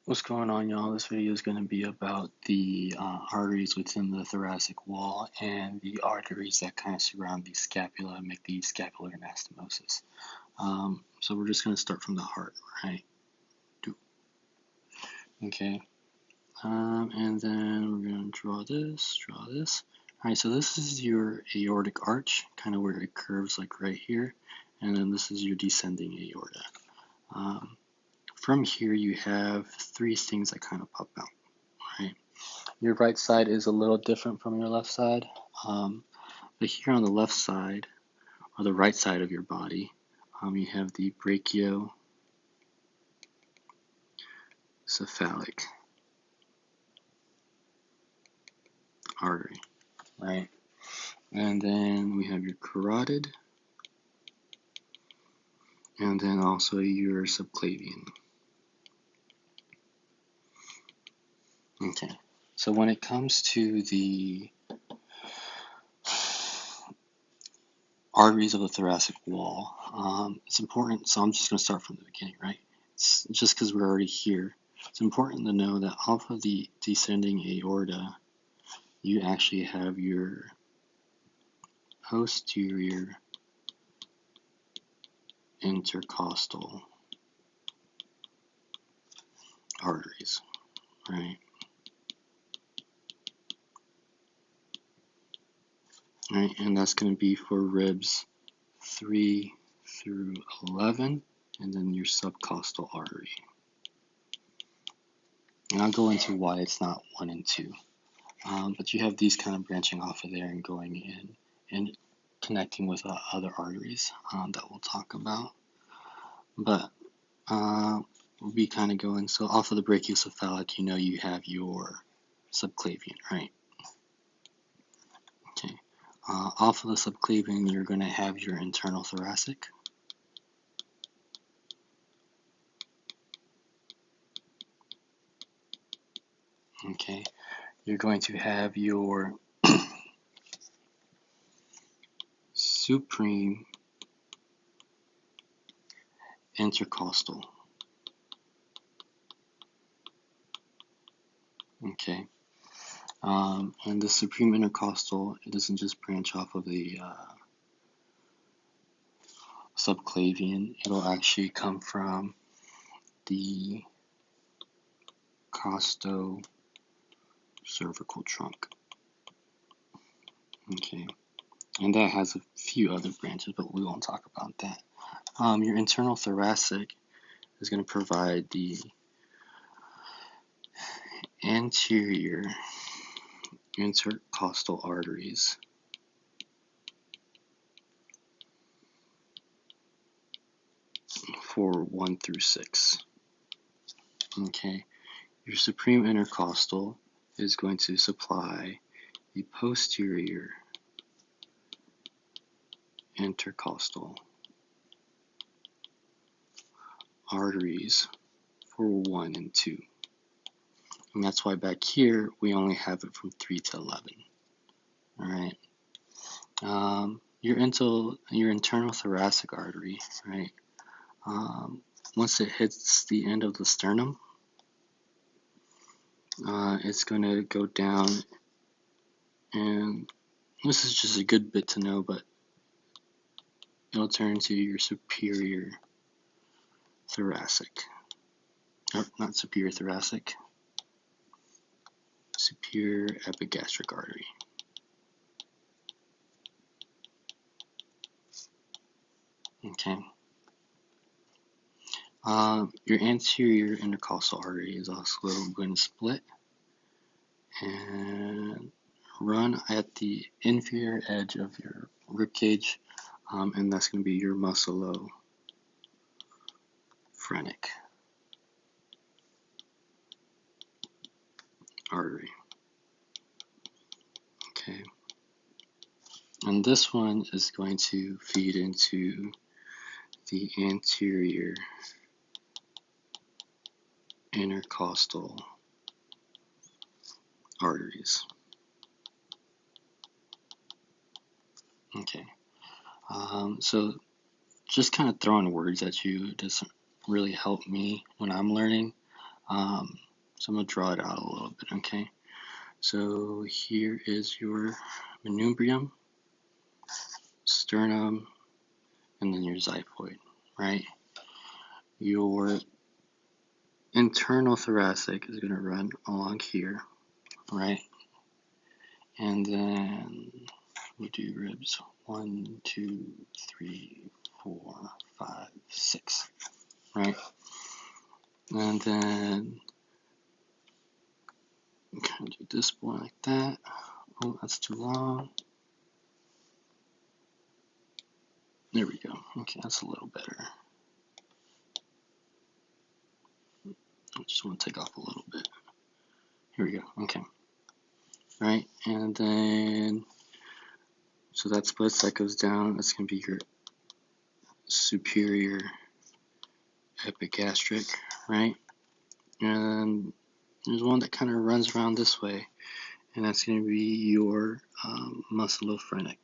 What's going on, y'all? This video is going to be about the arteries within the thoracic wall and the arteries that kind of surround the scapula and make the scapular anastomosis. So we're just going to start from the heart, right? Okay. And then we're going to draw this. All right, so this is your aortic arch, kind of where it curves like right here. And then this is your descending aorta. From here, you have three things that kind of pop out, right? Your right side is a little different from your left side. But here on the left side, or the right side of your body, you have the brachiocephalic artery, right? And then we have your carotid, and then also your subclavian. Okay, so when it comes to the arteries of the thoracic wall, it's important, so I'm just going to start from the beginning, right? It's just because we're already here. It's important to know that off of the descending aorta, you actually have your posterior intercostal arteries, right? Right, and that's going to be for ribs 3 through 11, and then your subcostal artery. And I'll go into why it's not 1 and 2. But you have these kind of branching off of there and going in and connecting with other arteries that we'll talk about. But we'll be kind of going, so off of the brachiocephalic, you have your subclavian, right? Okay. Off of the subclavian, you're going to have your internal thoracic. Okay. You're going to have your supreme intercostal. Okay. And the supreme intercostal, it doesn't just branch off of the subclavian, it'll actually come from the costocervical trunk. Okay. And that has a few other branches, but we won't talk about that. Your internal thoracic is going to provide the anterior intercostal arteries for 1 through 6. Okay, your supreme intercostal is going to supply the posterior intercostal arteries for 1 and 2. And that's why back here we only have it from 3 to 11. All right. Your internal thoracic artery, right? Once it hits the end of the sternum, it's going to go down, and this is just a good bit to know, but it'll turn to your superior thoracic. Or not superior thoracic, superior epigastric artery. Okay. Your anterior intercostal artery is also going to split and run at the inferior edge of your rib cage, and that's going to be your musculophrenic artery. Okay. And this one is going to feed into the anterior intercostal arteries. Okay. So just kind of throwing words at you doesn't really help me when I'm learning. So I'm going to draw it out a little bit, okay? So here is your manubrium, sternum, and then your xiphoid, right? Your internal thoracic is going to run along here, right? And then we'll do ribs 1, 2, 3, 4, 5, 6, right? And then kind of do this one like that. Oh, that's too long. There we go. Okay, that's a little better. I just want to take off a little bit. Here we go. Okay. Right, and then so that splits, that goes down. That's going to be your superior epigastric, right? And there's one that kind of runs around this way, and that's going to be your musculophrenic.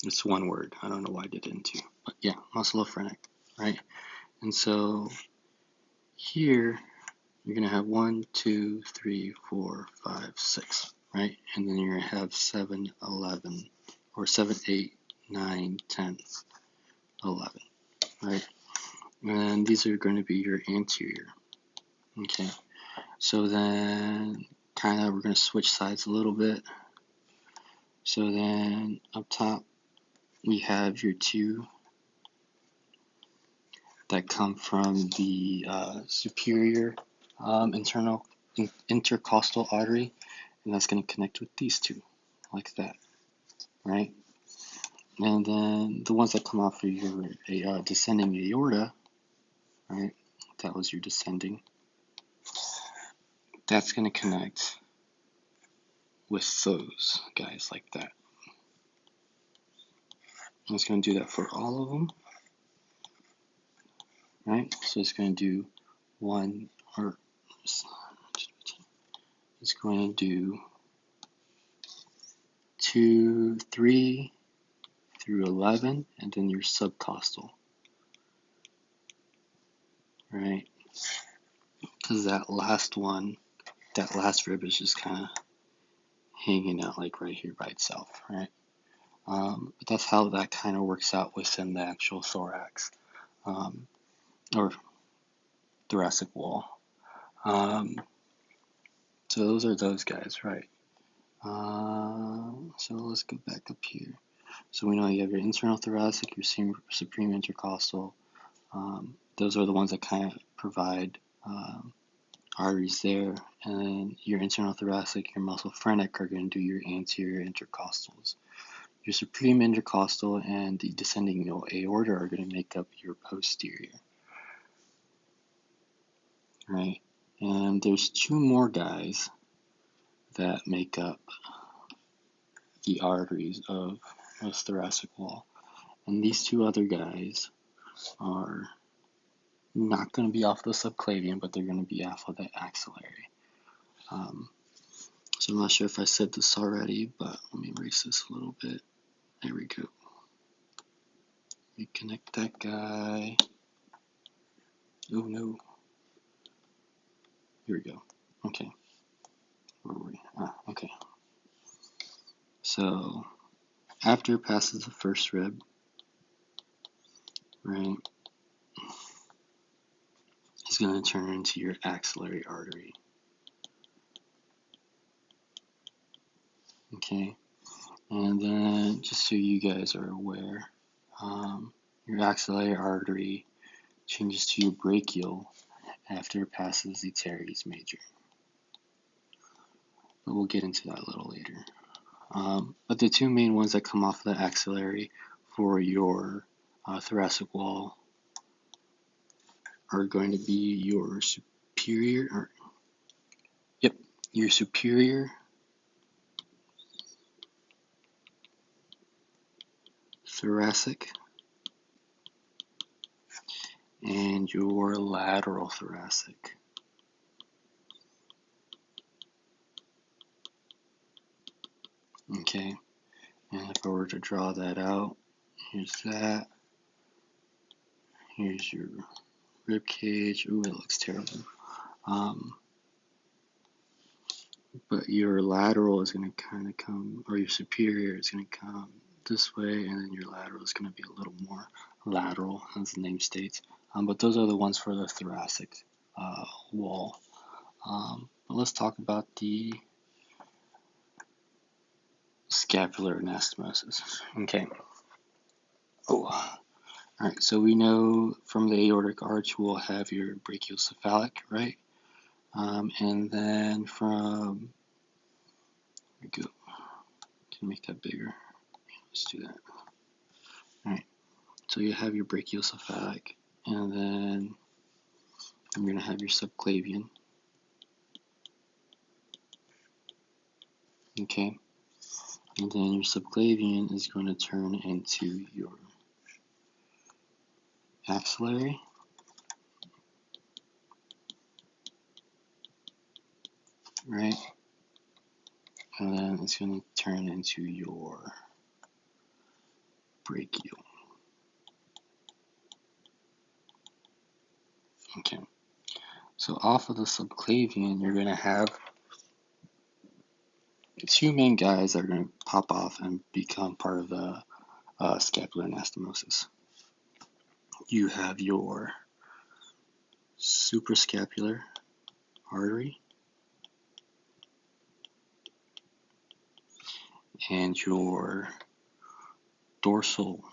It's one word. I don't know why I did it in two, but yeah, musculophrenic, right? And so here you're going to have 1, 2, 3, 4, 5, 6, right? And then you're going to have 7, 11, or 7, 8, 9, 10, 11, right? And these are going to be your anterior, okay? So then kind of we're going to switch sides a little bit. So then up top we have your two that come from the superior internal intercostal artery, and that's going to connect with these two like that, right? And then the ones that come off of your descending aorta, right? That was your descending. That's going to connect with those guys like that. And it's going to do that for all of them, right? So it's going to do one, or it's going to do 2, 3 through 11, and then your subcostal, right? Because that last one, that last rib is just kind of hanging out like right here by itself, right? But that's how that kind of works out within the actual thorax, or thoracic wall. So those are those guys, right? So let's go back up here. So we know you have your internal thoracic, your supreme intercostal. Those are the ones that kind of provide arteries there. And then your internal thoracic, your musculophrenic are going to do your anterior intercostals. Your supreme intercostal and the descending aorta are going to make up your posterior, right? And there's two more guys that make up the arteries of the thoracic wall. And these two other guys are not going to be off the subclavian, but they're going to be off of the axillary. So I'm not sure if I said this already, but let me erase this a little bit. There we go. Reconnect that guy. Oh no. Here we go. Okay. Where were we? Okay. So after it passes the first rib, right, it's going to turn into your axillary artery. Okay. And then, just so you guys are aware, your axillary artery changes to your brachial after it passes the teres major. But we'll get into that a little later. But the two main ones that come off the axillary for your thoracic wall are going to be your superior thoracic and your lateral thoracic. Okay, and if I were to draw that out, here's that. Here's your rib cage. Ooh, it looks terrible. But your lateral is going to kind of come, or your superior is going to come this way, and then your lateral is going to be a little more lateral, as the name states. But those are the ones for the thoracic wall. But let's talk about the scapular anastomosis. Okay. Oh, alright, so we know from the aortic arch we'll have your brachiocephalic, right? And then from, there we go, can make that bigger. Let's do that. Alright, so you have your brachiocephalic, and then you're going to have your subclavian. Okay, and then your subclavian is going to turn into your axillary. Right? And then it's going to turn into your brachial. Okay. So off of the subclavian, you're going to have two main guys that are going to pop off and become part of the scapular anastomosis. You have your suprascapular artery and your dorsal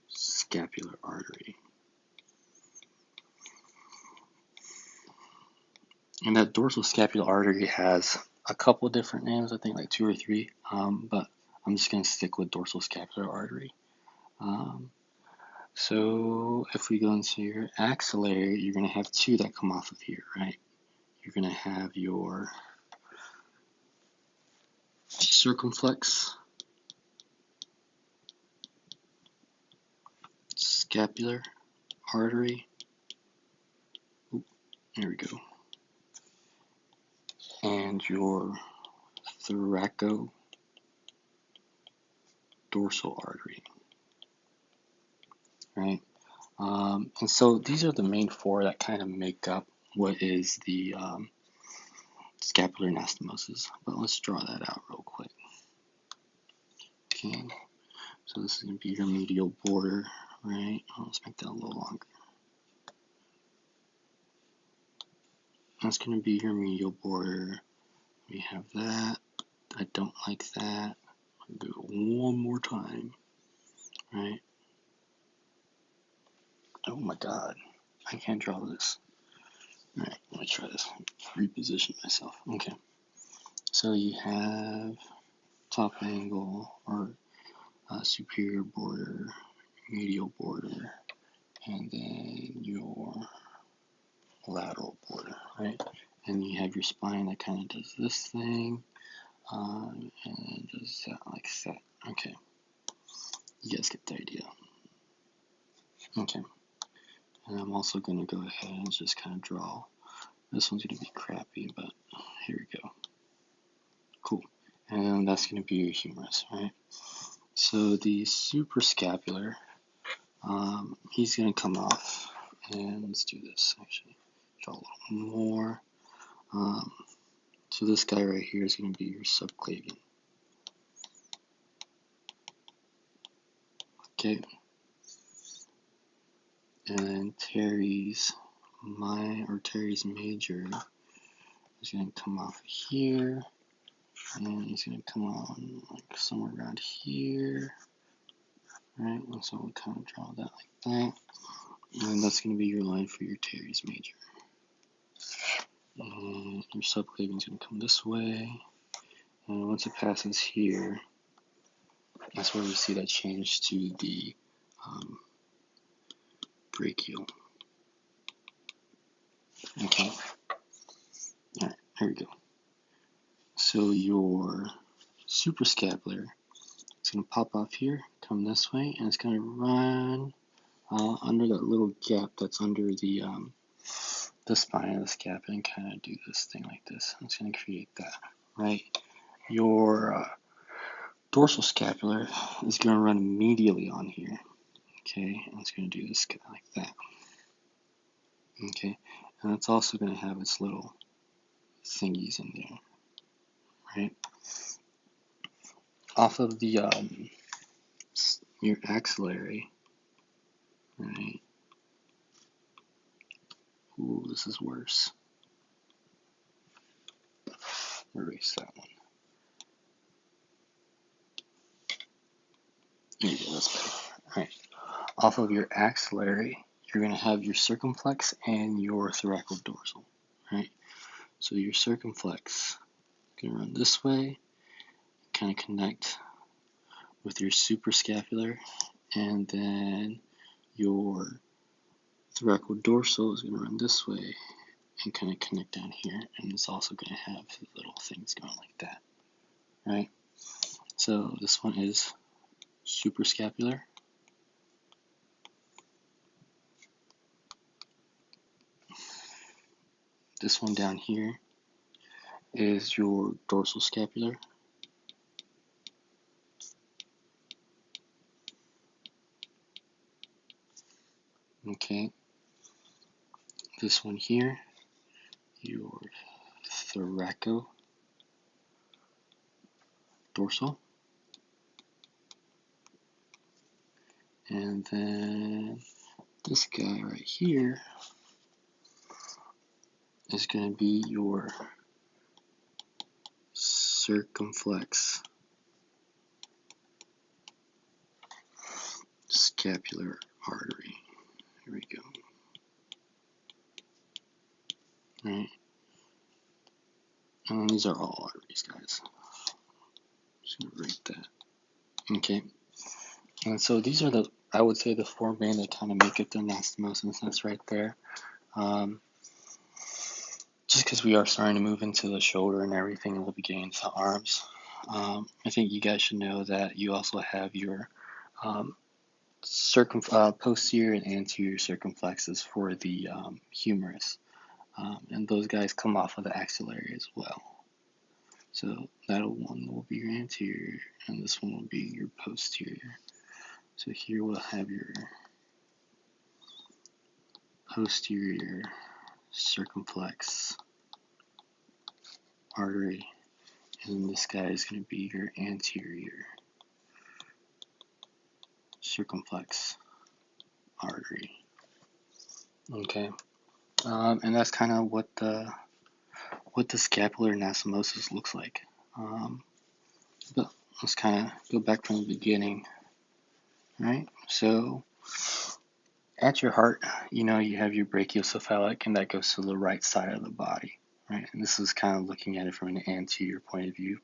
scapular artery. And that dorsal scapular artery has a couple different names, I think like 2 or 3, but I'm just going to stick with dorsal scapular artery. So if we go into your axillary, you're going to have 2 that come off of here, right? You're going to have your circumflex scapular artery. Oop, there we go. And your thoracodorsal artery, right? And so these are the main 4 that kind of make up what is the scapular anastomosis. But let's draw that out real quick. Okay, so this is going to be your medial border, right? Let's make that a little longer. That's going to be your medial border. We have that. I don't like that. I'll do it one more time, right? Oh my god, I can't draw this. Alright, let me try this. Reposition myself. Okay, so you have top angle or superior border, medial border, and then your lateral border, right? And you have your spine that kind of does this thing, and does that like that. Okay, you guys get the idea. Okay, and I'm also going to go ahead and just kind of draw. This one's going to be crappy, but here we go. Cool. And that's going to be your humerus, right? So the suprascapular, he's going to come off, and let's do this actually. Draw a little more. So this guy right here is going to be your subclavian. Okay. And then teres major is going to come off here, and he's going to come on like somewhere around here, right? And so we'll kind of draw that like that, and that's going to be your line for your teres major. And your subclavian is going to come this way, and once it passes here, that's where we see that change to the brachial. Okay. Alright, here we go. So your suprascapular, it's going to pop off here, come this way, and it's going to run under that little gap that's under the spine of the scap and kind of do this thing like this. It's going to create that, right? Your dorsal scapular is going to run medially on here. Okay, and it's going to do this kind of like that. Okay, and it's also going to have its little thingies in there, right? Off of the your axillary, right? Ooh, this is worse. Erase that one. There you go, that's better. All right. Off of your axillary, you're going to have your circumflex and your thoracodorsal, right? So your circumflex is going to run this way, kind of connect with your suprascapular, and then your thoracodorsal is going to run this way and kind of connect down here, and it's also going to have little things going like that, right? So this one is suprascapular. This one down here is your dorsal scapular. Okay. This one here, your thoracodorsal. And then this guy right here is going to be your circumflex scapular artery. Here we go. Right. And these are all arteries, guys. Just gonna write that. Okay. And so these are I would say the four main that kind of make up the anastomosis. That's right there. Just because we are starting to move into the shoulder and everything, and we'll be getting into the arms. I think you guys should know that you also have your posterior and anterior circumflexes for the humerus, and those guys come off of the axillary as well. So that one will be your anterior, and this one will be your posterior. So here we'll have your posterior circumflex artery, and this guy is going to be your anterior circumflex artery. Okay, and that's kind of what the scapular anastomosis looks like. But let's kind of go back from the beginning, right? So at your heart, you have your brachiocephalic, and that goes to the right side of the body, right? And this is kind of looking at it from an anterior point of view.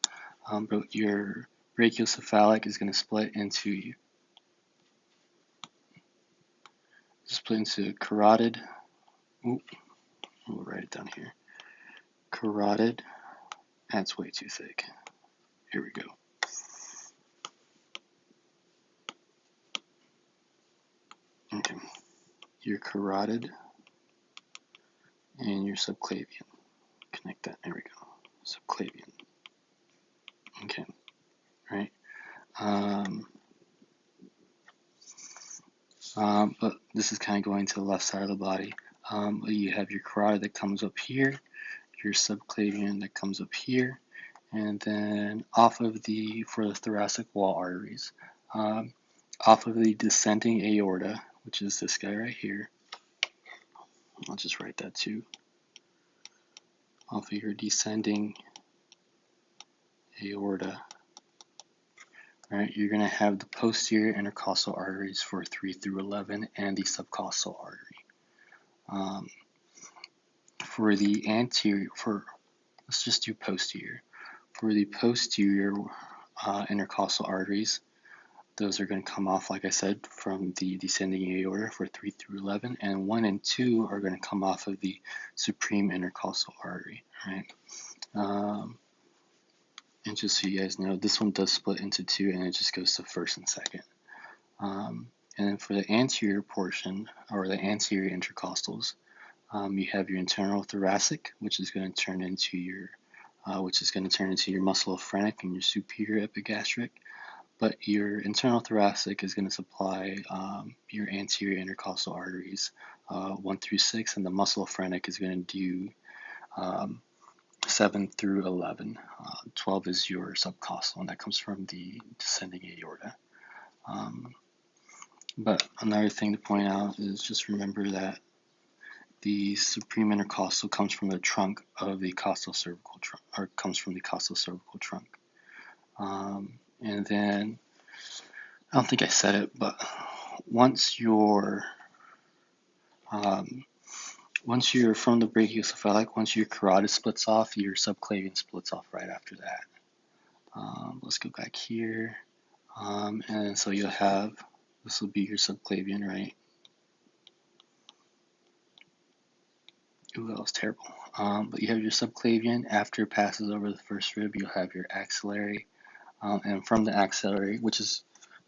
But your brachiocephalic is going to split into carotid. We'll write it down here. Carotid. That's way too thick. Here we go. Okay. Your carotid and your subclavian. Connect that. There we go. Subclavian. Okay. Right. But this is kind of going to the left side of the body. You have your carotid that comes up here, your subclavian that comes up here, and then off of for the thoracic wall arteries, off of the descending aorta, which is this guy right here. I'll just write that too. Off of your descending aorta, right, you're going to have the posterior intercostal arteries for 3 through 11 and the subcostal artery. For the anterior, let's just do posterior. For the posterior intercostal arteries, those are going to come off, like I said, from the descending aorta for 3 through 11, and 1 and 2 are going to come off of the supreme intercostal artery, right? And just so you guys know, this one does split into two, and it just goes to first and second. And then for the anterior portion, or the anterior intercostals, you have your internal thoracic, which is going to turn into your musculophrenic and your superior epigastric. But your internal thoracic is going to supply your anterior intercostal arteries 1 through 6, and the musculophrenic is going to do 7 through 11. 12 is your subcostal, and that comes from the descending aorta. But another thing to point out is just remember that the supreme intercostal comes from the trunk of the costal cervical trunk, or comes from the costal cervical trunk. And then, I don't think I said it, but once you're from the brachiocephalic, once your carotid splits off, your subclavian splits off right after that. Let's go back here. And so you'll have, this will be your subclavian, right? Ooh, that was terrible. But you have your subclavian. After it passes over the first rib, you'll have your axillary. And from the axillary,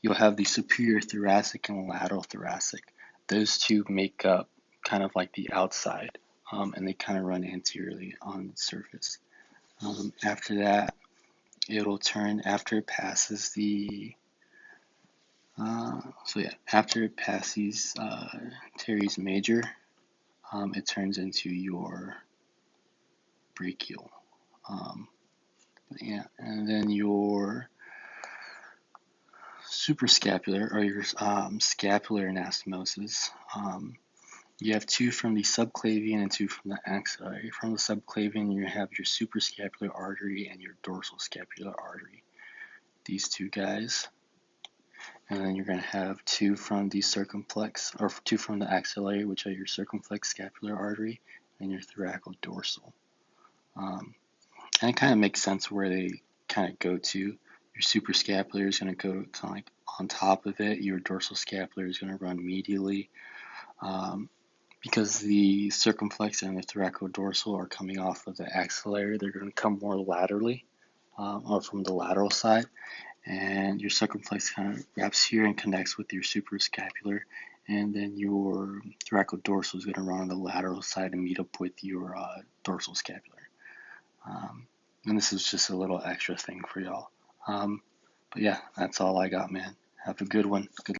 you'll have the superior thoracic and lateral thoracic. Those two make up kind of like the outside, and they kind of run anteriorly on the surface. After that, it'll turn after it passes the after it passes teres major, it turns into your brachial. And then your suprascapular, or your scapular anastomosis. You have 2 from the subclavian and 2 from the axillary. From the subclavian, you have your suprascapular artery and your dorsal scapular artery. These 2 guys. And then you're going to have 2 from the circumflex, or 2 from the axillary, which are your circumflex scapular artery and your thoracodorsal. And it kind of makes sense where they kind of go to. Your suprascapular is going to go kind of like on top of it. Your dorsal scapular is going to run medially. Because the circumflex and the thoracodorsal are coming off of the axillary, they're going to come more laterally, or from the lateral side. And your circumflex kind of wraps here and connects with your suprascapular. And then your thoracodorsal is going to run on the lateral side and meet up with your dorsal scapular. And this is just a little extra thing for y'all. But yeah, that's all I got, man. Have a good one. Good